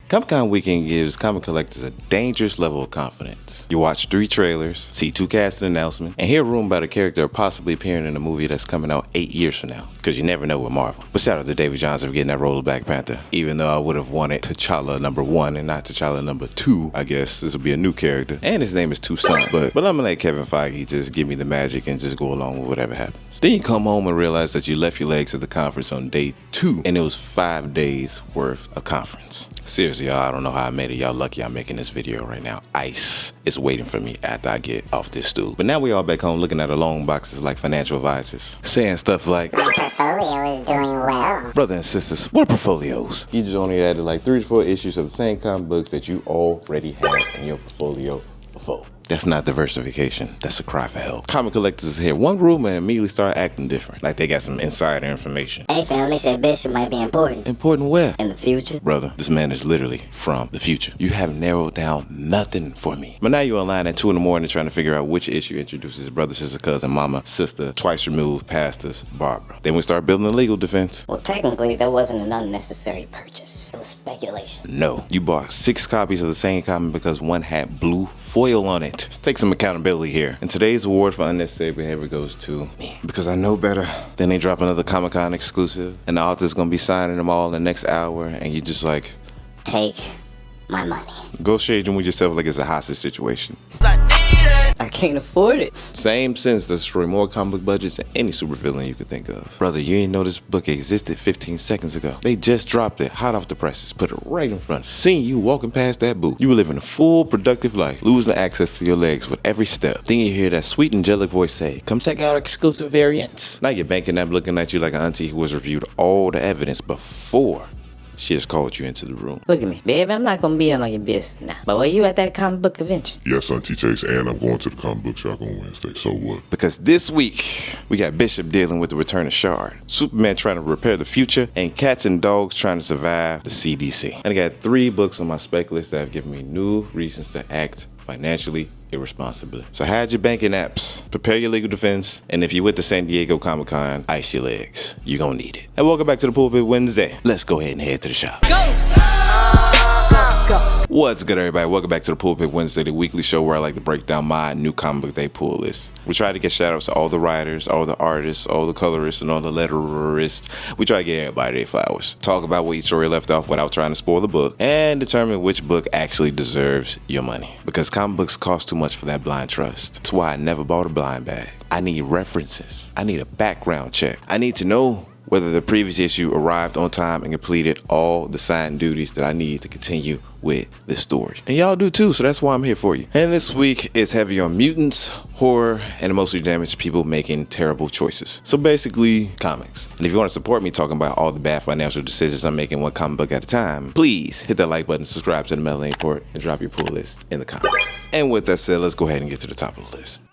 Comic-Con weekend gives comic collectors a dangerous level of confidence. You watch 3 trailers, see 2 casting announcements, and hear a rumor about a character possibly appearing in a movie that's coming out 8 years from now. Because you never know with Marvel. But shout out to David Johnson for getting that role of Black Panther. Even though I would have wanted T'Challa number 1 and not T'Challa number 2, I guess. This will be a new character. And his name is Toussaint. But I'm gonna let Kevin Feige just give me the magic and just go along with whatever happens. Then you come home and realize that you left your legs at the conference on day 2, and it was 5 days worth of conference. Seriously, y'all, I don't know how I made it. Y'all lucky I'm making this video right now. Ice is waiting for me after I get off this stool. But now we all back home looking at our loan boxes like financial advisors, saying stuff like, "My portfolio is doing well." Brother and sisters, what are portfolios? You just only added like 3 to 4 issues of the same comic books that you already had in your portfolio before. That's not diversification. That's a cry for help. Comic collectors hear one rumor and immediately start acting different, like they got some insider information. Hey fam, they said Bishop might be important. Important where? In the future. Brother, this man is literally from the future. You have narrowed down nothing for me. But now you're online at 2 in the morning trying to figure out which issue introduces brother, sister, cousin, mama, sister, twice removed, pastors, Barbara. Then we start building a legal defense. Well, technically, that wasn't an unnecessary purchase. It was speculation. No, you bought 6 copies of the same comic because one had blue foil on it. Let's take some accountability here. And today's award for unnecessary behavior goes to me. Because I know better. Then they drop another Comic-Con exclusive, and the author's gonna be signing them all in the next hour, and you just like, take my money. Go shade them with yourself like it's a hostage situation. I can't afford it. Same sense to destroy more comic book budgets than any supervillain you could think of. Brother, you ain't know this book existed 15 seconds ago. They just dropped it, hot off the presses, put it right in front. Seeing you walking past that booth. You were living a full, productive life, losing access to your legs with every step. Then you hear that sweet, angelic voice say, "Come check out our exclusive variants." Now you're banking up looking at you like an auntie who has reviewed all the evidence before she just called you into the room. Look at me, babe, I'm not gonna be in on your business now. But were you at that comic book convention? Yes, Auntie Chase, and I'm going to the comic book shop on Wednesday, so what? Because this week, we got Bishop dealing with the return of Shard, Superman trying to repair the future, and cats and dogs trying to survive the CDC. And I got 3 books on my spec list that have given me new reasons to act financially irresponsibly. So hide your banking apps, prepare your legal defense, and if you went to San Diego Comic-Con, ice your legs. You're gonna need it. And welcome back to the Pullpit Wednesday. Let's go ahead and head to the shop. Go! What's good, everybody? Welcome back to the Pullpit Wednesday, the weekly show where I like to break down my new comic book day pull list. We try to get shout outs to all the writers, all the artists, all the colorists, and all the letterists. We try to get everybody their flowers. Talk about where each story left off without trying to spoil the book, and determine which book actually deserves your money. Because comic books cost too much for that blind trust. That's why I never bought a blind bag. I need references. I need a background check. I need to know whether the previous issue arrived on time and completed all the signed duties that I need to continue with this story. And y'all do too, so that's why I'm here for you. And this week is heavy on mutants, horror, and emotionally damaged people making terrible choices. So basically, comics. And if you want to support me talking about all the bad financial decisions I'm making one comic book at a time, please hit that like button, subscribe to the Melanated Report, and drop your pull list in the comments. And with that said, let's go ahead and get to the top of the list.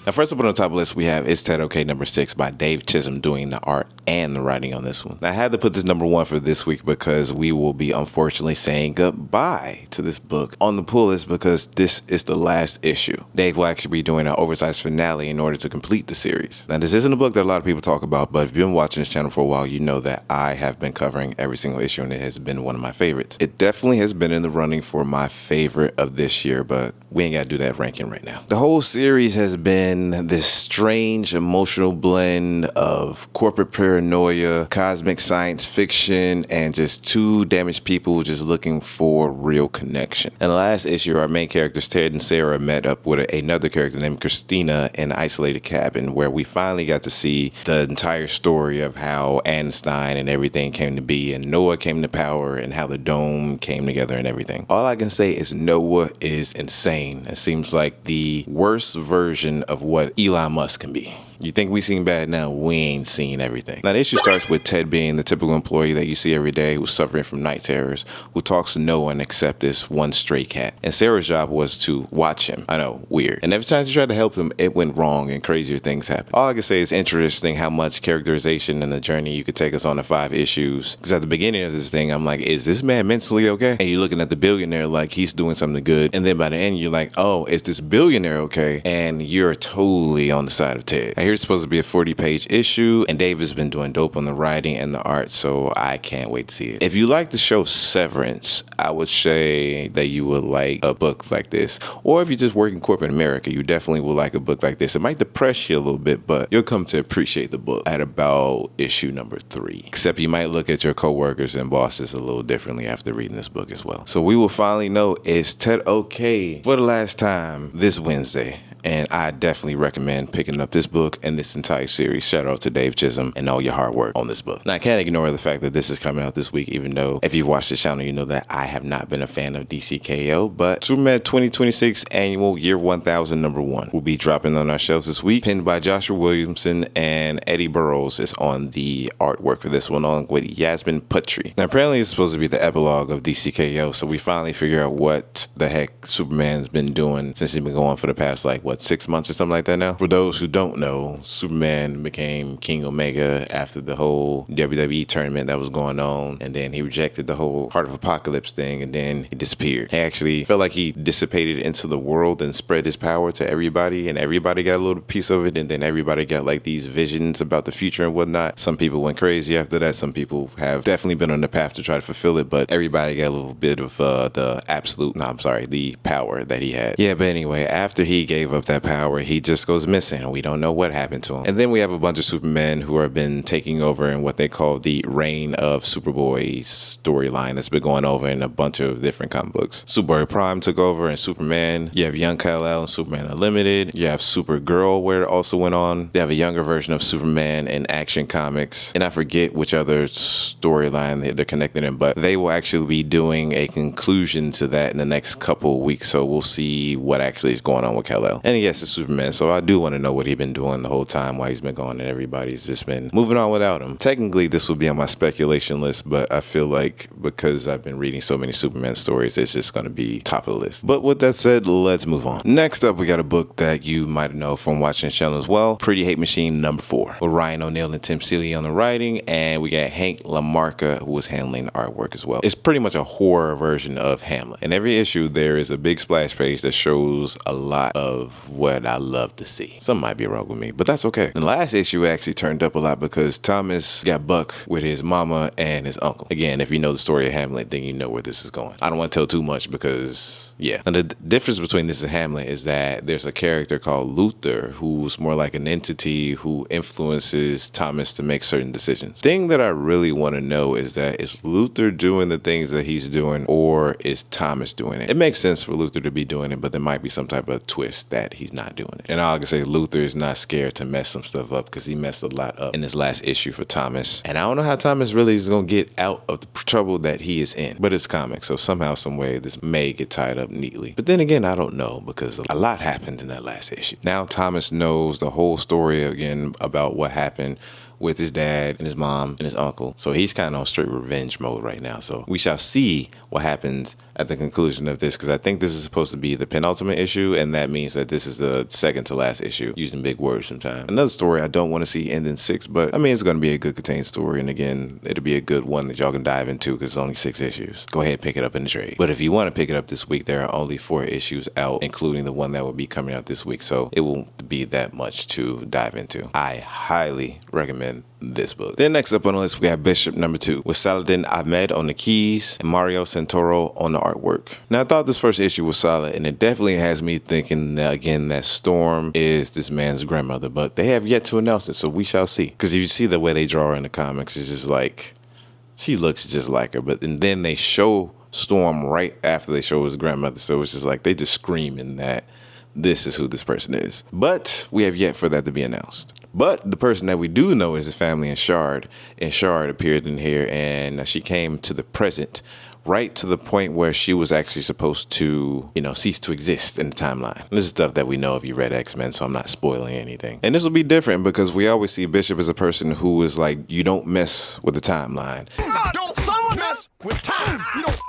Now, first up on the top of the list, we have Is Ted Okay number 6 by Dave Chisholm doing the art and the writing on this one. Now, I had to put this number 1 for this week because we will be unfortunately saying goodbye to this book on the pull list because this is the last issue. Dave will actually be doing an oversized finale in order to complete the series. Now, this isn't a book that a lot of people talk about, but if you've been watching this channel for a while, you know that I have been covering every single issue and it has been one of my favorites. It definitely has been in the running for my favorite of this year, but we ain't got to do that ranking right now. The whole series has been this strange emotional blend of corporate paranoia, cosmic science fiction, and just 2 damaged people just looking for real connection. In the last issue, our main characters Ted and Sarah met up with another character named Christina in an isolated cabin where we finally got to see the entire story of how Einstein and everything came to be, and Noah came to power, and how the dome came together and everything. All I can say is Noah is insane. It seems like the worst version of what Elon Musk can be. You think we seen bad now? We ain't seen everything. Now, the issue starts with Ted being the typical employee that you see every day who's suffering from night terrors, who talks to no one except this one stray cat. And Sarah's job was to watch him. I know, weird. And every time she tried to help him, it went wrong and crazier things happened. All I can say is interesting how much characterization and the journey you could take us on in 5 issues. Because at the beginning of this thing, I'm like, is this man mentally okay? And you're looking at the billionaire like he's doing something good. And then by the end, you're like, oh, is this billionaire okay? And you're totally on the side of Ted. Now, here's it's supposed to be a 40-page issue, and Dave has been doing dope on the writing and the art, so I can't wait to see it. If you like the show Severance, I would say that you would like a book like this. Or if you just work in corporate America, you definitely will like a book like this. It might depress you a little bit, but you'll come to appreciate the book at about issue number 3. Except you might look at your coworkers and bosses a little differently after reading this book as well. So we will finally know, is Ted okay for the last time this Wednesday? And I definitely recommend picking up this book and this entire series. Shout out to Dave Chisholm and all your hard work on this book. Now, I can't ignore the fact that this is coming out this week, even though if you've watched the channel, you know that I have not been a fan of DCKO. But Superman 2026 Annual Year 1000 #1 will be dropping on our shelves this week. Penned by Joshua Williamson and Eddie Burrows is on the artwork for this one, along with Yasmin Putri. Now, apparently it's supposed to be the epilogue of DCKO, so we finally figure out what the heck Superman's been doing since he's been going for the past, 6 months or something like that now. For those who don't know, Superman became King Omega after the whole WWE tournament that was going on, and then he rejected the whole Heart of Apocalypse thing, and then he disappeared. He actually felt like he dissipated into the world and spread his power to everybody, and everybody got a little piece of it, and then everybody got these visions about the future and whatnot. Some people went crazy after that. Some people have definitely been on the path to try to fulfill it, but everybody got a little bit of the power that he had. Yeah, but anyway, after he gave up that power, he just goes missing, and we don't know what happened to him. And then we have a bunch of Supermen who have been taking over in what they call the Reign of Superboy storyline that's been going over in a bunch of different comic books. Superboy Prime took over in Superman. You have Young Kal-El and Superman Unlimited. You have Supergirl, where it also went on. They have a younger version of Superman in Action Comics, and I forget which other storyline they're connected in, but they will actually be doing a conclusion to that in the next couple of weeks, so we'll see what actually is going on with Kal-El. And yes, it's Superman, so I do want to know what he's been doing the whole time while he's been gone, and everybody's just been moving on without him. Technically, this would be on my speculation list, but I feel like because I've been reading so many Superman stories, it's just going to be top of the list. But with that said, let's move on. Next up, we got a book that you might know from watching the channel as well, Pretty Hate Machine #4, with Ryan O'Neal and Tim Seeley on the writing, and we got Hank LaMarca, who was handling the artwork as well. It's pretty much a horror version of Hamlet. In every issue, there is a big splash page that shows a lot of what I love to see. Something might be wrong with me, but that's okay. The last issue actually turned up a lot because Thomas got buck with his mama and his uncle. Again, if you know the story of Hamlet, then you know where this is going. I don't want to tell too much because, yeah. And the difference between this and Hamlet is that there's a character called Luther who's more like an entity who influences Thomas to make certain decisions. Thing that I really want to know is that is Luther doing the things that he's doing, or is Thomas doing it? It makes sense for Luther to be doing it, but there might be some type of twist that he's not doing it. And all I can say, Luther is not scared to mess some stuff up because he messed a lot up in his last issue for Thomas. And I don't know how Thomas really is going to get out of the trouble that he is in, but it's comics, so somehow, some way, this may get tied up neatly. But then again, I don't know because a lot happened in that last issue. Now Thomas knows the whole story again about what happened with his dad and his mom and his uncle. So he's kind of on straight revenge mode right now. So we shall see what happens at the conclusion of this, because I think this is supposed to be the penultimate issue, and that means that this is the second to last issue, using big words sometimes. Another story I don't want to see end in 6, but I mean, it's going to be a good contained story, and again, it'll be a good one that y'all can dive into because it's only 6 issues. Go ahead and pick it up in the trade. But if you want to pick it up this week, there are only 4 issues out, including the one that will be coming out this week, so it won't be that much to dive into. I highly recommend this book. Then next up on the list, we have Bishop #2 with Saladin Ahmed on the keys and Mario Santoro on the artwork. Now, I thought this first issue was solid, and it definitely has me thinking that, again, that Storm is this man's grandmother, but they have yet to announce it, so we shall see. Because if you see the way they draw her in the comics, it's just like, she looks just like her, but and then they show Storm right after they show his grandmother, so it's just like they just screaming that this is who this person is. But we have yet for that to be announced. But the person that we do know is his family in Shard. And Shard appeared in here, and she came to the present, right to the point where she was actually supposed to, cease to exist in the timeline. This is stuff that we know if you read X-Men, so I'm not spoiling anything. And this will be different because we always see Bishop as a person who is like, you don't mess with the timeline. Don't someone mess with time. You don't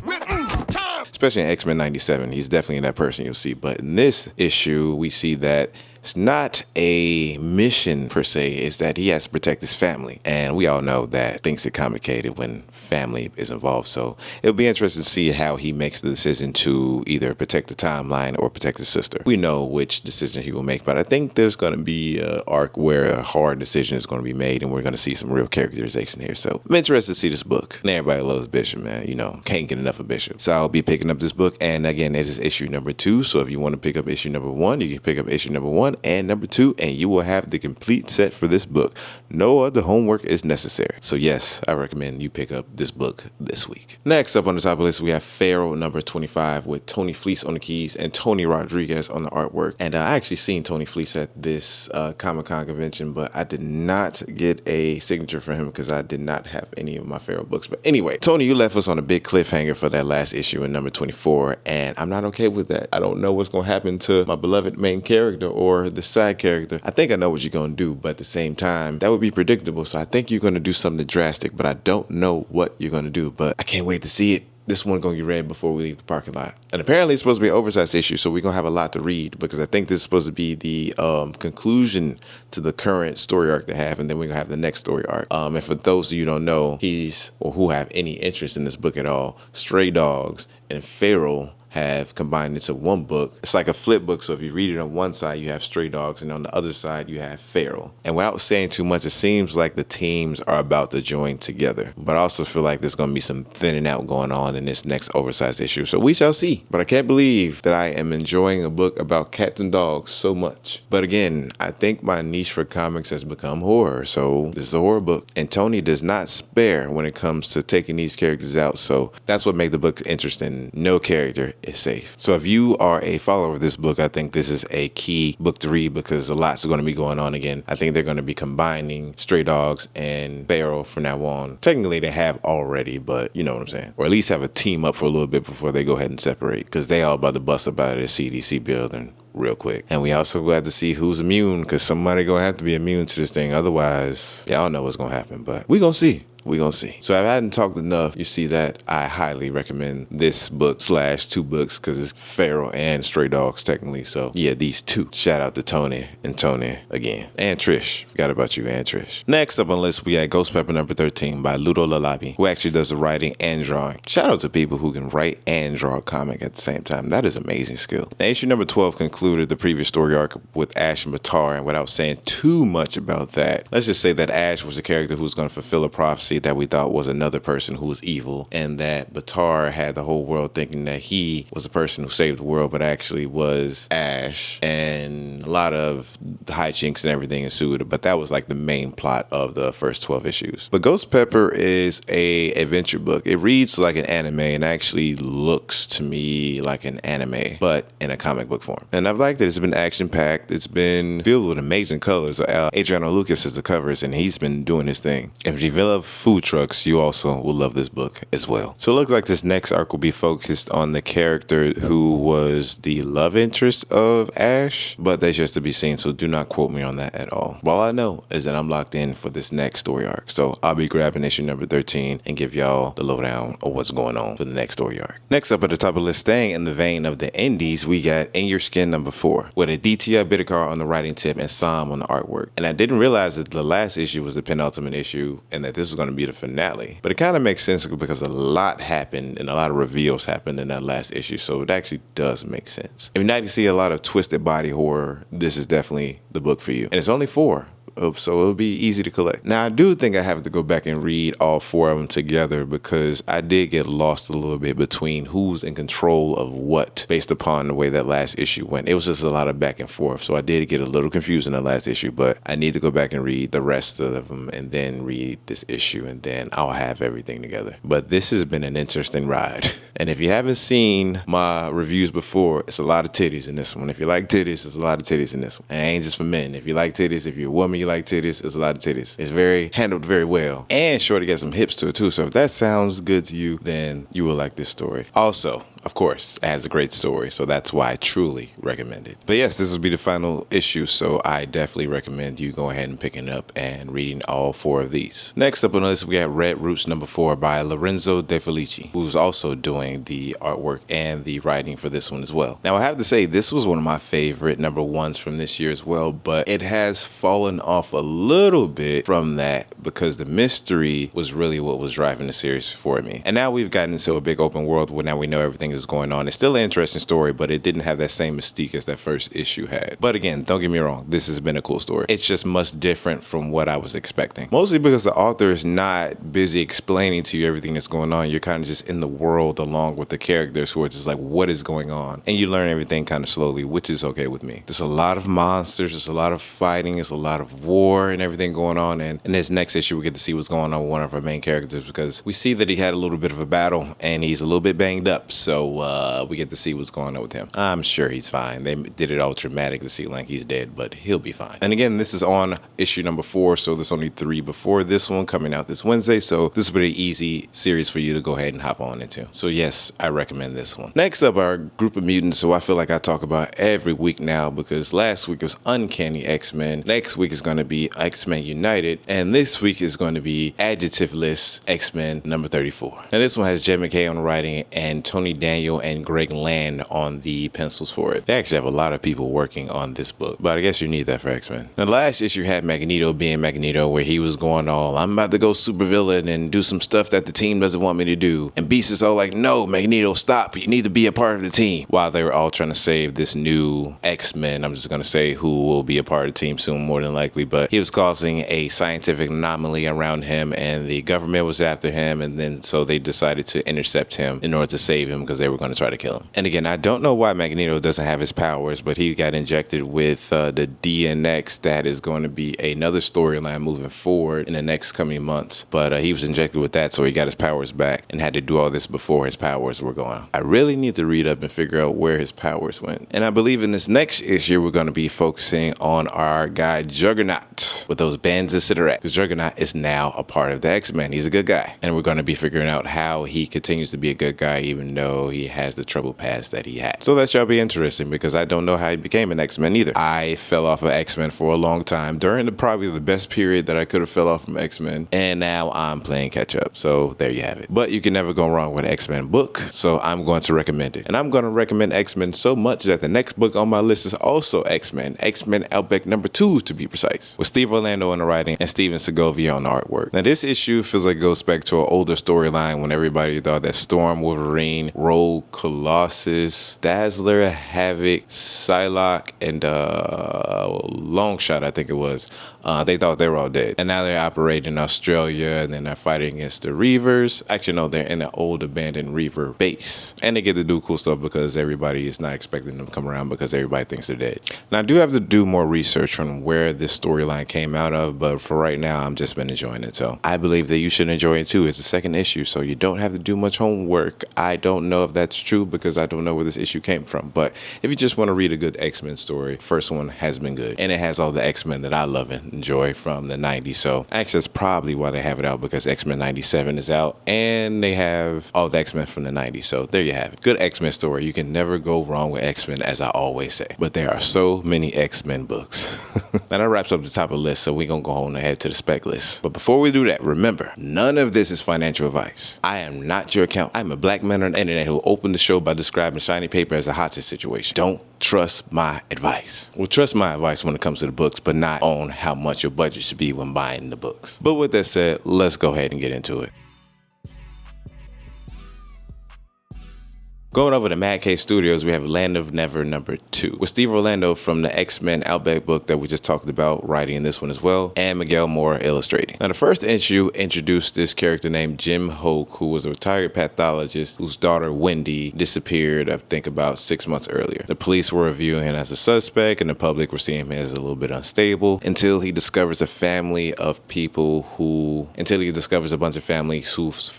with time. Especially in X-Men 97, he's definitely that person you'll see. But in this issue, we see that It's not a mission per se. It's that he has to protect his family. And we all know that things get complicated when family is involved. So it'll be interesting to see how he makes the decision to either protect the timeline or protect his sister. We know which decision he will make, but I think there's going to be an arc where a hard decision is going to be made and we're going to see some real characterization here. So I'm interested to see this book. And everybody loves Bishop, man. You know, can't get enough of Bishop. So I'll be picking up this book. And again, it is issue number 2. So if you want to pick up issue number 1, you can pick up issue number 1 and number 2, and you will have the complete set for this book. No other homework is necessary. So yes, I recommend you pick up this book this week. Next up on the top of the list, we have Pharaoh number 25 with Tony Fleece on the keys and Tony Rodriguez on the artwork. And I actually seen Tony Fleece at this Comic-Con convention, but I did not get a signature from him because I did not have any of my Pharaoh books. But anyway, Tony, you left us on a big cliffhanger for that last issue in number 24, and I'm not okay with that. I don't know what's going to happen to my beloved main character or the side character. I think I know what you're going to do, but at the same time, that would be predictable. So I think you're going to do something drastic, but I don't know what you're going to do. But I can't wait to see it. This one gonna get read before we leave the parking lot. And apparently it's supposed to be an oversized issue, so we're gonna have a lot to read because I think this is supposed to be the conclusion to the current story arc they have, and then we're gonna have the next story arc. And for those of you who don't know, who have any interest in this book at all, Stray Dogs and Pharaoh have combined into one book. It's like a flip book, so if you read it on one side, you have Stray Dogs, and on the other side, you have Pharaoh. And without saying too much, it seems like the teams are about to join together. But I also feel like there's going to be some thinning out going on in this next oversized issue, so we shall see. But I can't believe that I am enjoying a book about cats and dogs so much. But again, I think my niche for comics has become horror, so this is a horror book. And Tony does not spare when it comes to taking these characters out, so that's what makes the book interesting. No character is safe. So if you are a follower of this book, I think this is a key book to read because a lot's going to be going on again. I think they're going to be combining Stray Dogs and Pharaoh from now on. Technically, they have already, but you know what I'm saying. Or at least have a team up for a little bit before they go ahead and separate because they all about to bust up out of the CDC building real quick. And we also glad to see who's immune because somebody going to have to be immune to this thing. Otherwise, y'all know what's going to happen, but we going to see. We're going to see. So if I hadn't talked enough, you see that I highly recommend this book / 2 books because it's Pharaoh and Stray Dogs technically. So yeah, these two. Shout out to Tony and Tony again. And Trish. Forgot about you and Trish. Next up on the list, we had Ghost Pepper number 13 by Ludo Lalabi, who actually does the writing and drawing. Shout out to people who can write and draw a comic at the same time. That is amazing skill. Now, issue number 12 concluded the previous story arc with Ash and Batar, and without saying too much about that, let's just say that Ash was a character who was going to fulfill a prophecy that we thought was another person who was evil, and that Batar had the whole world thinking that he was the person who saved the world, but actually was Ash, and a lot of hijinks and everything ensued, but that was like the main plot of the first 12 issues. But Ghost Pepper is a adventure book. It reads like an anime and actually looks to me like an anime, but in a comic book form. And I've liked it. It's been action-packed. It's been filled with amazing colors. Adriano Lucas is the covers, and he's been doing his thing. If you love food trucks, you also will love this book as well. So it looks like this next arc will be focused on the character who was the love interest of Ash, but that's just to be seen, so do not quote me on that at all. All I know is that I'm locked in for this next story arc, so I'll be grabbing issue number 13 and give y'all the lowdown of what's going on for the next story arc. Next up at the top of the list, staying in the vein of the indies, we got In Your Skin number 4 with a DTI Bidikar on the writing tip and Sam on the artwork. And I didn't realize that the last issue was the penultimate issue and that this was going to be the finale. But it kind of makes sense because a lot happened and a lot of reveals happened in that last issue. So it actually does make sense. If you're not to see a lot of twisted body horror, this is definitely the book for you. And it's only 4. So it'll be easy to collect. Now, I do think I have to go back and read all 4 of them together because I did get lost a little bit between who's in control of what based upon the way that last issue went. It was just a lot of back and forth. So I did get a little confused in the last issue, but I need to go back and read the rest of them and then read this issue, and then I'll have everything together. But this has been an interesting ride. And if you haven't seen my reviews before, it's a lot of titties in this one. If you like titties, there's a lot of titties in this one. And it ain't just for men. If you like titties, if you're a woman, you like titties, there's a lot of titties. It's very handled very well. And Shorty got some hips to it too. So if that sounds good to you, then you will like this story. Also, of course, it has a great story, so that's why I truly recommend it. But yes, this will be the final issue, so I definitely recommend you go ahead and picking it up and reading all 4 of these. Next up on the list, we have Red Roots number 4 by Lorenzo De Felici, who's also doing the artwork and the writing for this one as well. Now, I have to say, this was one of my favorite number 1s from this year as well, but it has fallen off a little bit from that because the mystery was really what was driving the series for me. And now we've gotten into a big open world where now we know everything is going on. It's still an interesting story, but it didn't have that same mystique as that first issue had. But again, don't get me wrong, this has been a cool story. It's just much different from what I was expecting. Mostly because the author is not busy explaining to you everything that's going on. You're kind of just in the world along with the characters who are just like, what is going on? And you learn everything kind of slowly, which is okay with me. There's a lot of monsters, there's a lot of fighting, there's a lot of war and everything going on. And in this next issue, we get to see what's going on with one of our main characters because we see that he had a little bit of a battle and he's a little bit banged up. So we get to see what's going on with him. I'm sure he's fine. They did it all dramatic to see like he's dead, but he'll be fine. And again, this is on issue number 4, so there's only 3 before this one coming out this Wednesday. So this will be an easy series for you to go ahead and hop on into. So yes, I recommend this one. Next up, our group of mutants. So I feel like I talk about every week now because last week was Uncanny X-Men. Next week is going to be X-Men United. And this week is going to be Adjectiveless X-Men number 34. Now this one has Jed MacKay on the writing and Tony Daniel and Greg Land on the pencils for it. They actually have a lot of people working on this book, but I guess you need that for X-Men. The last issue had Magneto being Magneto, where he was going all, I'm about to go supervillain and do some stuff that the team doesn't want me to do. And Beast is all like, no, Magneto, stop. You need to be a part of the team. While they were all trying to save this new X-Men, I'm just going to say who will be a part of the team soon, more than likely, but he was causing a scientific anomaly around him and the government was after him. And then so they decided to intercept him in order to save him because they were going to try to kill him. And again, I don't know why Magneto doesn't have his powers, but he got injected with the DNX. That is going to be another storyline moving forward in the next coming months. But he was injected with that, so he got his powers back and had to do all this before his powers were gone. I really need to read up and figure out where his powers went. And I believe in this next issue, we're going to be focusing on our guy Juggernaut with those bands of Sidorak. Because Juggernaut is now a part of the X-Men. He's a good guy. And we're going to be figuring out how he continues to be a good guy even though he has the troubled past that he had. So that shall be interesting because I don't know how he became an X-Men either. I fell off of X-Men for a long time during probably the best period that I could have fell off from X-Men, and now I'm playing catch up. So there you have it. But you can never go wrong with an X-Men book, so I'm going to recommend it. And I'm going to recommend X-Men so much that the next book on my list is also X-Men Outback number 2 to be precise, with Steve Orlando on the writing and Steven Segovia on the artwork. Now this issue feels like it goes back to an older storyline when everybody thought that Storm, Wolverine, Rogue, Colossus, Dazzler, Havoc, Psylocke, and Longshot, I think it was. They thought they were all dead. And now they're operating in Australia and then they're fighting against the Reavers. Actually, no, they're in an old abandoned Reaver base. And they get to do cool stuff because everybody is not expecting them to come around because everybody thinks they're dead. Now, I do have to do more research on where this storyline came out of, but for right now, I've just been enjoying it. So I believe that you should enjoy it too. It's the second issue, so you don't have to do much homework. I don't know if that's true because I don't know where this issue came from. But if you just want to read a good X-Men story, first one has been good. And it has all the X-Men that I love and enjoy from the 90s. So actually, that's probably why they have it out, because X-Men 97 is out and they have all the X-Men from the 90s. So there you have it. Good X-Men story. You can never go wrong with X-Men, as I always say. But there are so many X-Men books. Now that wraps up the top of the list, so we're going to go on ahead to the spec list. But before we do that, remember, none of this is financial advice. I am not your accountant. I'm a black man on the internet who opened the show by describing shiny paper as a hostage situation. Don't trust my advice. Well, trust my advice when it comes to the books, but not on how much your budget should be when buying the books. But with that said, let's go ahead and get into it. Going over to Mad Cave Studios, we have Land of Never number 2, with Steve Orlando from the X-Men Outback book that we just talked about writing in this one as well, and Miguel Moore illustrating. Now the first issue introduced this character named Jim Hoke, who was a retired pathologist whose daughter Wendy disappeared, I think about 6 months earlier. The police were reviewing him as a suspect and the public were seeing him as a little bit unstable until he discovers a family of people who, until he discovers a bunch of families whose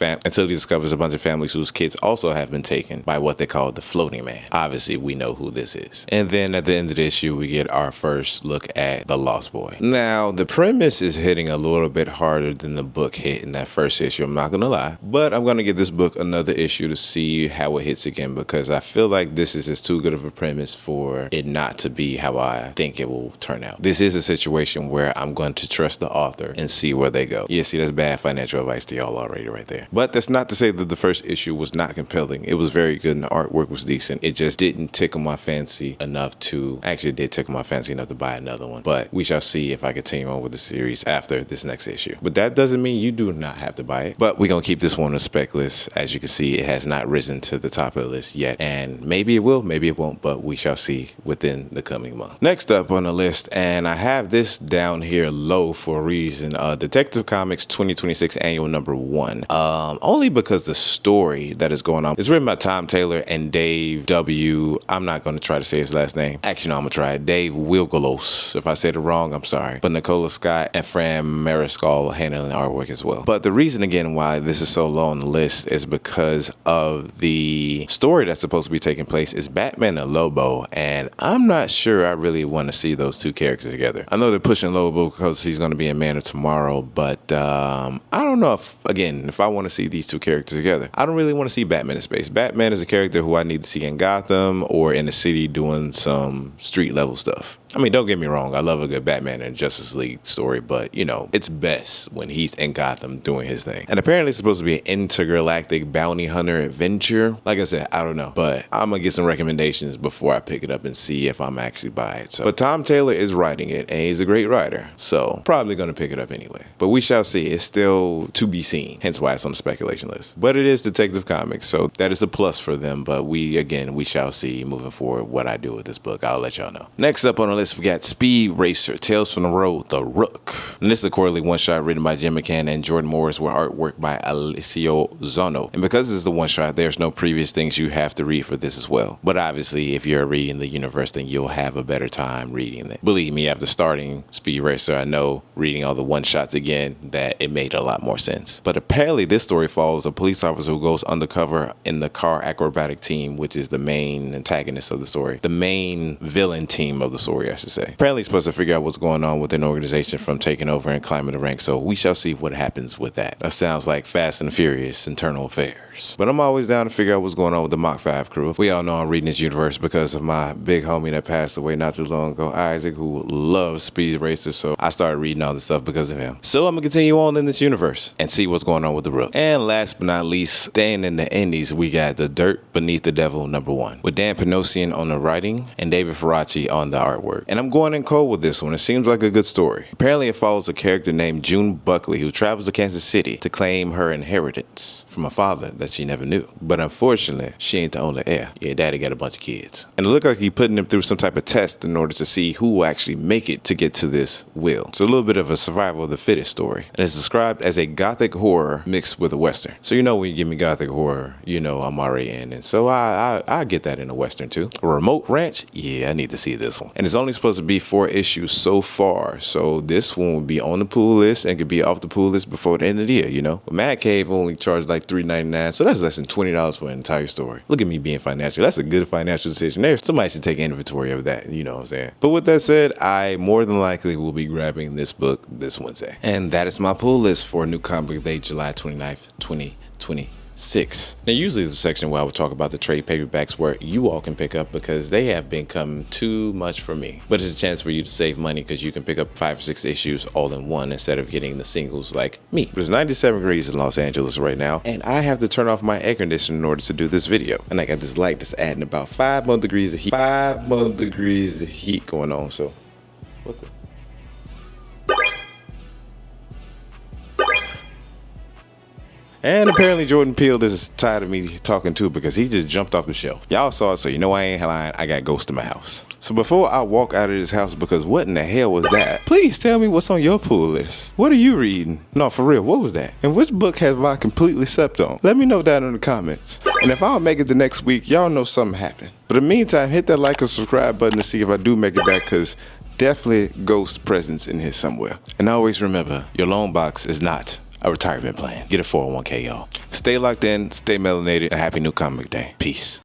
kids also have been taken by what they call the floating man. Obviously, we know who this is. And then at the end of the issue, we get our first look at the Lost Boy. Now, the premise is hitting a little bit harder than the book hit in that first issue, I'm not gonna lie. But I'm gonna give this book another issue to see how it hits again, because I feel like this is just too good of a premise for it not to be how I think it will turn out. This is a situation where I'm going to trust the author and see where they go. Yeah, see, that's bad financial advice to y'all already right there. But that's not to say that the first issue was not compelling. It was very good and the artwork was decent. It just didn't tickle my fancy enough to, actually it did tickle my fancy enough to buy another one. But we shall see if I continue on with the series after this next issue. But that doesn't mean you do not have to buy it. But we're going to keep this one on the spec list. As you can see, it has not risen to the top of the list yet. And maybe it will, maybe it won't, but we shall see within the coming month. Next up on the list, and I have this down here low for a reason, Detective Comics 2026 Annual Number 1. Only because the story that is going on is written by Tom Taylor and Dave W. I'm not going to try to say his last name. Actually, no, I'm going to try it. Dave Wilgalos. If I said it wrong, I'm sorry. But Nicola Scott and Fran Mariscal handling the artwork as well. But the reason, again, why this is so low on the list is because of the story that's supposed to be taking place is Batman and Lobo, and I'm not sure I really want to see those two characters together. I know they're pushing Lobo because he's going to be in Man of Tomorrow, but I don't know if I want to see these two characters together. I don't really want to see Batman in space. Batman is a character who I need to see in Gotham or in the city doing some street level stuff. I mean, don't get me wrong, I love a good Batman and Justice League story, but, you know, it's best when he's in Gotham doing his thing. And apparently it's supposed to be an intergalactic bounty hunter adventure. Like I said, I don't know, but I'm gonna get some recommendations before I pick it up and see if I'm actually buy it. So, but Tom Taylor is writing it, and he's a great writer, so probably gonna pick it up anyway. But we shall see. It's still to be seen, hence why it's on the speculation list. But it is Detective Comics, so that is a plus for them, but we shall see moving forward what I do with this book. I'll let y'all know. Next up on the list, we got Speed Racer, Tales from the Road, The Rook. And this is a quarterly one-shot written by Jim McCann and Jordan Morris with artwork by Alessio Zono. And because this is the one-shot, there's no previous things you have to read for this as well. But obviously, if you're reading the universe, then you'll have a better time reading it. Believe me, after starting Speed Racer, I know reading all the one-shots again that it made a lot more sense. But apparently, this story follows a police officer who goes undercover in the car acrobatic team, which is the main antagonist of the story. The main villain team of the story, I should say. Apparently, he's supposed to figure out what's going on with an organization from taking over and climbing the ranks, so we shall see what happens with that. That sounds like Fast and Furious internal affairs. But I'm always down to figure out what's going on with the Mach 5 crew. We all know I'm reading this universe because of my big homie that passed away not too long ago, Isaac, who loves Speed Racers, so I started reading all this stuff because of him. So I'm gonna continue on in this universe and see what's going on with the Rook. And last but not least, staying in the indies, we got The Dirt Beneath the Devil number 1 with Dan Panosian on the writing and David Faraci on the artwork. And I'm going in cold with this one. It seems like a good story. Apparently it follows a character named June Buckley who travels to Kansas City to claim her inheritance from a father that she never knew. But unfortunately, she ain't the only heir. Yeah, daddy got a bunch of kids. And it looked like he putting them through some type of test in order to see who will actually make it to get to this will. So a little bit of a survival of the fittest story. And it's described as a gothic horror mixed with a western. So you know when you give me gothic horror, you know I'm already in. And so I get that in a western too. A remote ranch? Yeah, I need to see this one. And it's only supposed to be 4 issues so far. So this one will be on the pool list and could be off the pool list before the end of the year, you know? But Mad Cave only charged like $3.99, so that's less than $20 for an entire story. Look at me being financial. That's a good financial decision there. Somebody should take inventory of that, you know what I'm saying? But with that said, I more than likely will be grabbing this book this Wednesday. And that is my pool list for New Comic Book Day, July 29th, 2020. 6. Now usually there's a section where I would talk about the trade paperbacks where you all can pick up because they have become too much for me. But it's a chance for you to save money because you can pick up 5 or 6 issues all in one instead of getting the singles like me. There's 97 degrees in Los Angeles right now and I have to turn off my air conditioner in order to do this video. And I got this light that's adding about 5 more degrees of heat. 5 more degrees of heat going on. So what the? And apparently Jordan Peele is tired of me talking too because he just jumped off the shelf. Y'all saw it, so you know I ain't lying. I got ghosts in my house. So before I walk out of this house, because what in the hell was that? Please tell me what's on your pool list. What are you reading? No, for real, what was that? And which book have I completely slept on? Let me know down in the comments. And if I don't make it the next week, y'all know something happened. But in the meantime, hit that like and subscribe button to see if I do make it back because definitely ghost presence in here somewhere. And always remember, your loan box is not a retirement plan. Get a 401k, y'all. Stay locked in, stay melanated, and happy New Comic Day. Peace.